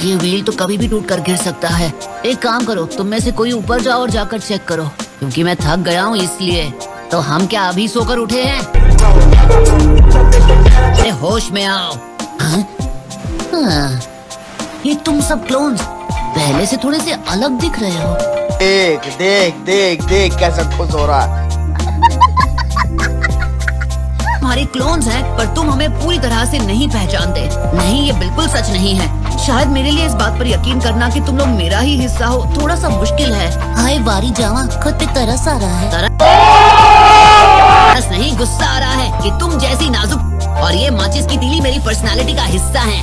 ये व्हील तो कभी भी टूट कर गिर सकता है। एक काम करो, तुम में से कोई ऊपर जाओ और जाकर चेक करो, क्योंकि मैं थक गया हूँ इसलिए। तो हम क्या अभी सोकर उठे हैं? अरे होश में आओ। हाँ। ये तुम सब क्लोन्स पहले से थोड़े से अलग दिख रहे हो। देख देख देख देख कैसा खुश हो रहा है। हमारे क्लोन्स हैं, पर तुम हमें पूरी तरह से नहीं पहचानते। नहीं, ये बिल्कुल सच नहीं है। शायद मेरे लिए इस बात पर यकीन करना कि तुम लोग मेरा ही हिस्सा हो थोड़ा सा मुश्किल है। हाय वारी जावा, खुद पे तरस आ रहा है। तरस नहीं, गुस्सा आ रहा है कि तुम जैसी नाजुक और ये माचिस की तीली मेरी पर्सनालिटी का हिस्सा है।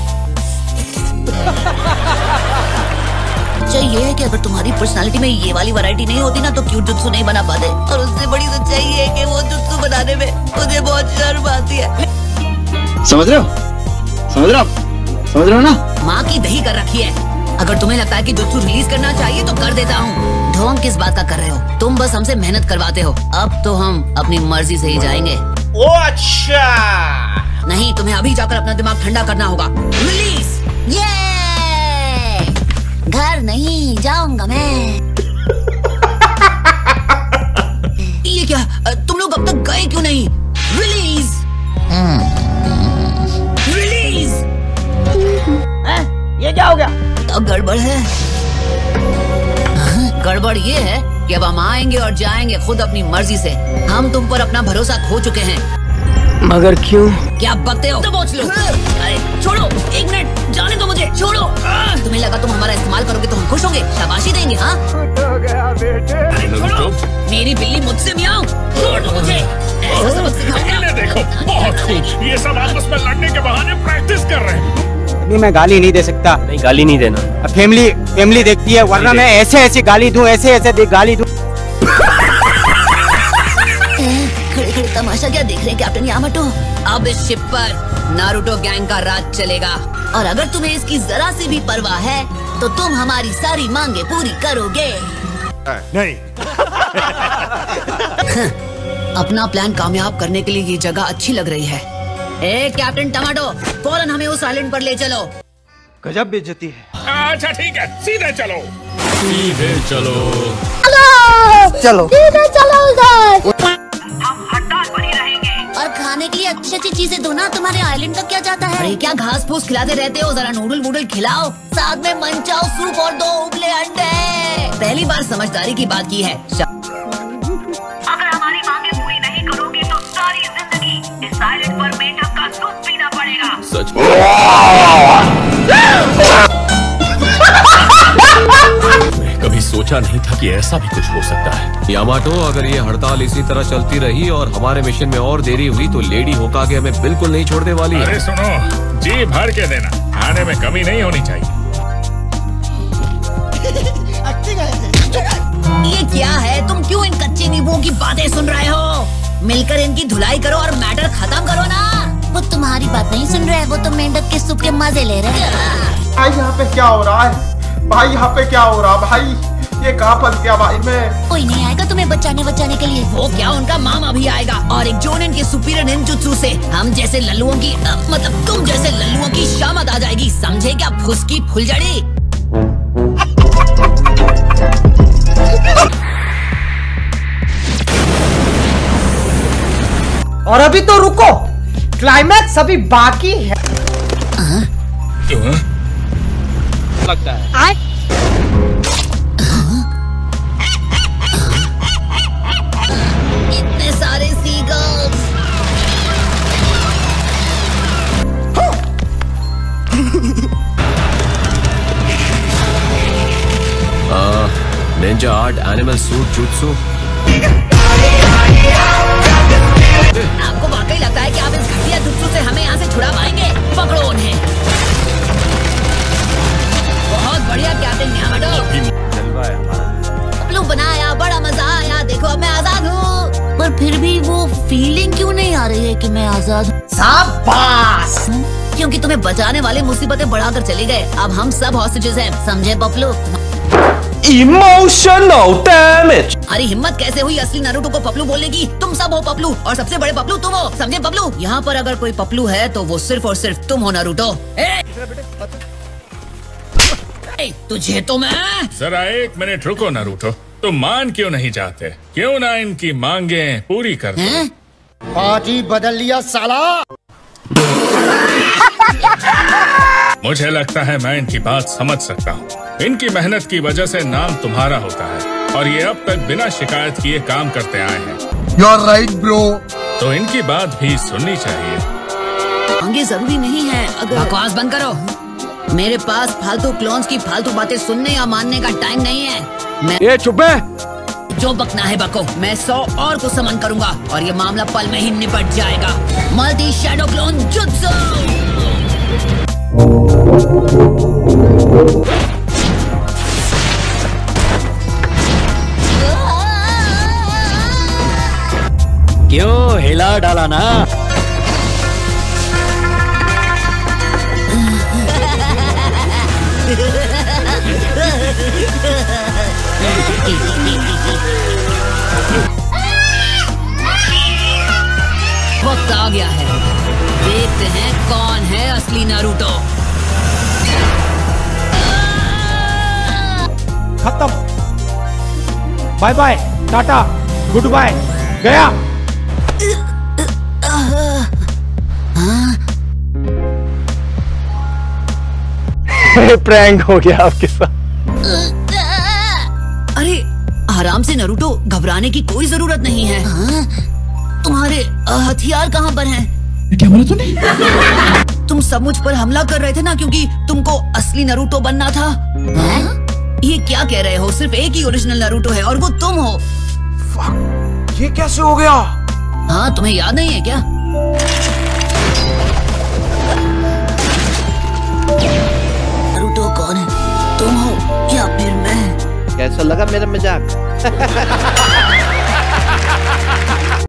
सच्चाई ये है कि अगर तुम्हारी पर्सनालिटी में ये वाली वैरायटी नहीं होती ना तो क्यूट जुत्सु नहीं बना पाते। और उससे बड़ी सच्चाई है कि वो जुत्सु बनाने में मुझे बहुत शर्म आती है। समझ रहे हो? समझ रहे हो ना? माँ की दही कर रखी है। अगर तुम्हें लगता है कि जुत्सु रिलीज करना चाहिए तो कर देता हूँ। ढोंग किस बात का कर रहे हो? तुम बस हमसे मेहनत करवाते हो। अब तो हम अपनी मर्जी से ही जाएंगे। ओ अच्छा। नहीं, तुम्हें अभी जाकर अपना दिमाग ठंडा करना होगा। रिलीज। घर नहीं जाऊंगा मैं। ये क्या? तुम लोग अब तक गए क्यों नहीं? रिलीज। रिलीज। ये क्या हो गया? तो गड़बड़ है। गड़बड़ ये है कि अब हम आएंगे और जाएंगे खुद अपनी मर्जी से। हम तुम पर अपना भरोसा खो चुके हैं। मगर क्यों? क्या बकते हो? दबोच लो। अरे छोड़ो, एक मिनट, जाने दो मुझे। छोड़ो। तुम्हें लगा तुम हमारा इस्तेमाल करोगे तो हम खुश होंगे, शाबाशी देंगे? हाँ हो गया बेटे। मेरी बिल्ली मुझसे मियाओ। छोड़ दो मुझे। ऐसा सबक सिखाऊंगा। देखो, बहुत खूब। ये सब आपस में लड़ने के बहाने प्रैक्टिस कर रहे हैं। अभी मैं गाली नहीं दे सकता। नहीं, गाली नहीं देना। फैमिली देखती है, वरना मैं ऐसे गाली दूं, ऐसे गाली दूं। खड़े तमाशा क्या देख रहे हैं कैप्टन यामाटो? अब इस शिप पर नारुतो गैंग का राज चलेगा, और अगर तुम्हें इसकी जरा सी भी परवाह है तो तुम हमारी सारी मांगे पूरी करोगे। नहीं। अपना प्लान कामयाब करने के लिए ये जगह अच्छी लग रही है। ए कैप्टन टमाटो, फौरन हमें उस आइलैंड पर ले चलो। गजब बेइज्जती है। अच्छा ठीक है, सीधे चलो। चलो उधर। हम हड़ताल पर ही रहेंगे। और खाने के लिए अच्छी अच्छी चीजें दो ना। तुम्हारे आइलैंड तक क्या जाता है? अरे क्या घास फूस खिलाते रहते हो? जरा नूडल वूडल खिलाओ, साथ में मंचाओ सूप और 2 उबले अंडे। पहली बार समझदारी की बात की है। अगर हमारी मांगे पूरी नहीं करोगे तो सारी जिंदगी इस आइलैंड पर मेंढक का दूध पीना पड़ेगा। सच कभी सोचा नहीं था कि ऐसा भी कुछ हो सकता है। यामाटो, अगर ये हड़ताल इसी तरह चलती रही और हमारे मिशन में और देरी हुई तो लेडी होकागे हमें बिल्कुल नहीं छोड़ने वाली है। अरे सुनो, जी भर के देना, खाने में कमी नहीं होनी चाहिए। ये क्या है? तुम क्यों इन कच्चे नींबुओं की बातें सुन रहे हो? मिलकर इनकी धुलाई करो और मैटर खत्म करो ना। वो तुम्हारी बात नहीं सुन रहे हैं, वो तो मेंढक के सूप के मजे ले रहे हैं। भाई यहाँ पे क्या हो रहा है? भाई यहाँ पे क्या हो रहा भाई? ये कहाँ फंस गया भाई मैं? कोई नहीं आएगा तुम्हें बचाने के लिए। वो क्या, उनका मामा भी आएगा, और एक जोनिन के सुपीरियर निंजुत्सु से हम जैसे लल्लुओं की मतलब तुम जैसे लल्लुओं की शामत आ जाएगी। समझे क्या फुसकी फुलझड़ी? और अभी तो रुको, क्लाइमैक्स अभी बाकी है। क्यों? लगता है इतने सारे seagulls. Ninja art, animal suit, jutsu. आपको वाकई लगता है कि आप इस घटिया जुत्सु से हमें यहाँ से छुड़ा पाएंगे? पकड़ो उन्हें। बहुत बढ़िया कैप्टन यामाटो। पपलू बनाया, बड़ा मजा आया। देखो अब मैं आजाद हूँ। पर फिर भी वो फीलिंग क्यों नहीं आ रही है कि मैं आजाद हूँ? शाबाश। क्योंकि तुम्हें बचाने वाले मुसीबतें बढ़ाकर चले गए। अब हम सब हॉस्टेजेस हैं, समझे पपलू? Emotional damage. हमारी हिम्मत कैसे हुई असली नारुतो को पपलू बोलने की? तुम सब हो पपलू, और सबसे बड़े पपलू तुम हो, समझे पपलू? यहाँ पर अगर कोई पपलू है तो वो सिर्फ और सिर्फ तुम हो नारुतो। तुझे तो मैं। जरा 1 मिनट रुको नारुतो, तुम मान क्यों नहीं जाते? क्यों ना इनकी मांगे पूरी कर दो? पार्टी बदल लिया साला। मुझे लगता है मैं इनकी बात समझ सकता हूँ। इनकी मेहनत की वजह से नाम तुम्हारा होता है और ये अब तक बिना शिकायत किए काम करते आए हैं। You're right, bro. तो इनकी बात भी सुननी चाहिए। मांगे जरूरी नहीं है। अगर बकवास बंद करो। मेरे पास फालतू क्लोन्स की फालतू बातें सुनने या मानने का टाइम नहीं है। मैं ये चुप है। जो बकना है बको। मैं 100 और को समन करूंगा और ये मामला पल में ही निपट जाएगा। Multi shadow clone jutsu. क्यों हिला डाला ना? वक्त आ गया है। देखते हैं कौन है असली नारुतो। खत्म। Bye bye, tata, good bye, गया। प्रैंक हो गया आपके साथ। अरे आराम से नारुतो, घबराने की कोई जरूरत नहीं है। तुम्हारे हथियार कहाँ पर हैं? क्या बोला तूने? तुम सब मुझ पर हमला कर रहे थे ना, क्योंकि तुमको असली नारुतो बनना था। ये क्या कह रहे हो? सिर्फ एक ही ओरिजिनल नारुतो है और वो तुम हो। ये कैसे हो गया? हाँ, तुम्हें याद नहीं है क्या? नारुतो कौन है? तुम हो या फिर मैं? कैसा लगा मेरा मजाक?